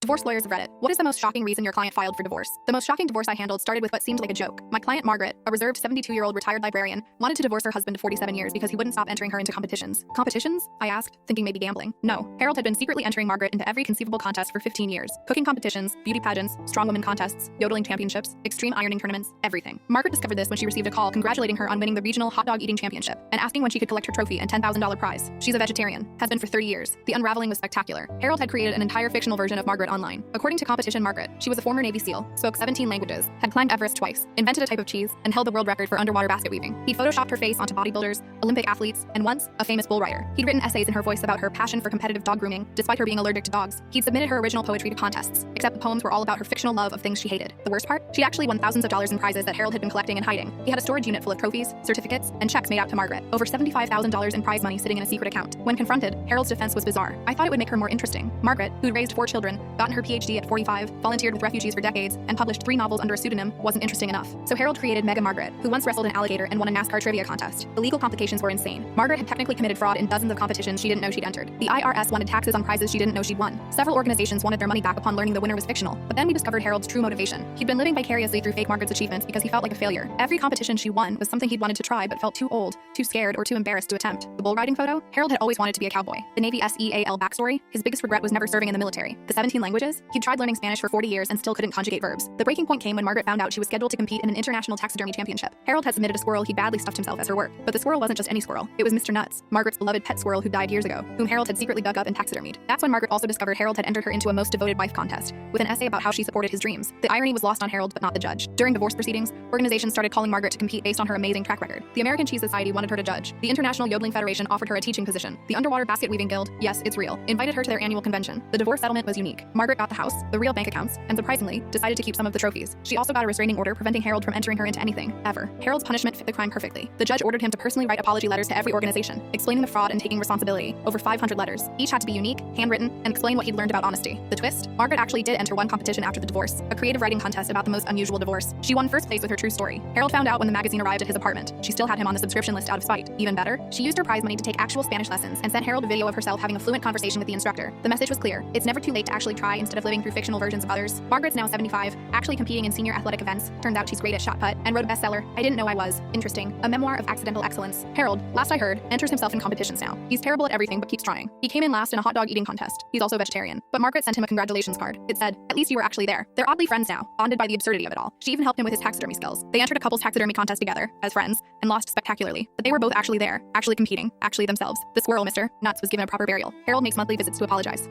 Divorce lawyers of Reddit. What is the most shocking reason your client filed for divorce? The most shocking divorce I handled started with what seemed like a joke. My client Margaret, a reserved 72-year-old retired librarian, wanted to divorce her husband of 47 years because he wouldn't stop entering her into competitions. Competitions? I asked, thinking maybe gambling. No, Harold had been secretly entering Margaret into every conceivable contest for 15 years. Cooking competitions, beauty pageants, strong woman contests, yodeling championships, extreme ironing tournaments, everything. Margaret discovered this when she received a call congratulating her on winning the regional hot dog eating championship and asking when she could collect her trophy and $10,000 prize. She's a vegetarian, has been for 30 years. The unraveling was spectacular. Harold had created an entire fictional version of Margaret online. According to Competition Margaret, she was a former Navy SEAL, spoke 17 languages, had climbed Everest twice, invented a type of cheese, and held the world record for underwater basket weaving. He'd photoshopped her face onto bodybuilders, Olympic athletes, and once, a famous bull rider. He'd written essays in her voice about her passion for competitive dog grooming, despite her being allergic to dogs. He'd submitted her original poetry to contests, except the poems were all about her fictional love of things she hated. The worst part? She'd actually won thousands of dollars in prizes that Harold had been collecting and hiding. He had a storage unit full of trophies, certificates, and checks made out to Margaret. Over $75,000 in prize money sitting in a secret account. When confronted, Harold's defense was bizarre. I thought it would make her more interesting. Margaret, who'd raised 4 children, gotten her PhD at 45, volunteered with refugees for decades, and published 3 novels under a pseudonym, wasn't interesting enough. So Harold created Mega Margaret, who once wrestled an alligator and won a NASCAR trivia contest. The legal complications were insane. Margaret had technically committed fraud in dozens of competitions she didn't know she'd entered. The IRS wanted taxes on prizes she didn't know she'd won. Several organizations wanted their money back upon learning the winner was fictional. But then we discovered Harold's true motivation. He'd been living vicariously through fake Margaret's achievements because he felt like a failure. Every competition she won was something he'd wanted to try but felt too old, too scared, or too embarrassed to attempt. The bull riding photo? Harold had always wanted to be a cowboy. The Navy SEAL backstory? His biggest regret was never serving in the military. The 17 languages? He'd tried learning Spanish for 40 years and still couldn't conjugate verbs. The breaking point came when Margaret found out she was scheduled to compete in an international taxidermy championship. Harold had submitted a squirrel he'd badly stuffed himself as her work. But the squirrel wasn't just any squirrel. It was Mr. Nuts, Margaret's beloved pet squirrel who died years ago, whom Harold had secretly dug up and taxidermied. That's when Margaret also discovered Harold had entered her into a most devoted wife contest, with an essay about how she supported his dreams. The irony was lost on Harold but not the judge. During divorce proceedings, organizations started calling Margaret to compete based on her amazing track record. The American Cheese Society wanted her to judge. The International Yodeling Federation offered her a teaching position. The Underwater Basket Weaving Guild, yes, it's real, invited her to their annual convention. The divorce settlement was unique. Margaret got the house, the real bank accounts, and surprisingly, decided to keep some of the trophies. She also got a restraining order preventing Harold from entering her into anything, ever. Harold's punishment fit the crime perfectly. The judge ordered him to personally write apology letters to every organization, explaining the fraud and taking responsibility. Over 500 letters. Each had to be unique, handwritten, and explain what he'd learned about honesty. The twist? Margaret actually did enter one competition after the divorce, a creative writing contest about the most unusual divorce. She won first place with her true story. Harold found out when the magazine arrived at his apartment. She still had him on the subscription list out of spite. Even better, she used her prize money to take actual Spanish lessons and sent Harold a video of herself having a fluent conversation with the instructor. The message was clear. It's never too late to actually try instead of living through fictional versions of others. Margaret's now 75, actually competing in senior athletic events. Turns out she's great at shot put, and wrote a bestseller, I Didn't Know I Was. Interesting. A memoir of accidental excellence. Harold, last I heard, enters himself in competitions now. He's terrible at everything but keeps trying. He came in last in a hot dog eating contest. He's also vegetarian. But Margaret sent him a congratulations card. It said, at least you were actually there. They're oddly friends now, bonded by the absurdity of it all. She even helped him with his taxidermy skills. They entered a couples taxidermy contest together, as friends, and lost spectacularly. But they were both actually there, actually competing, actually themselves. The squirrel, Mr. Nuts, was given a proper burial. Harold makes monthly visits to apologize.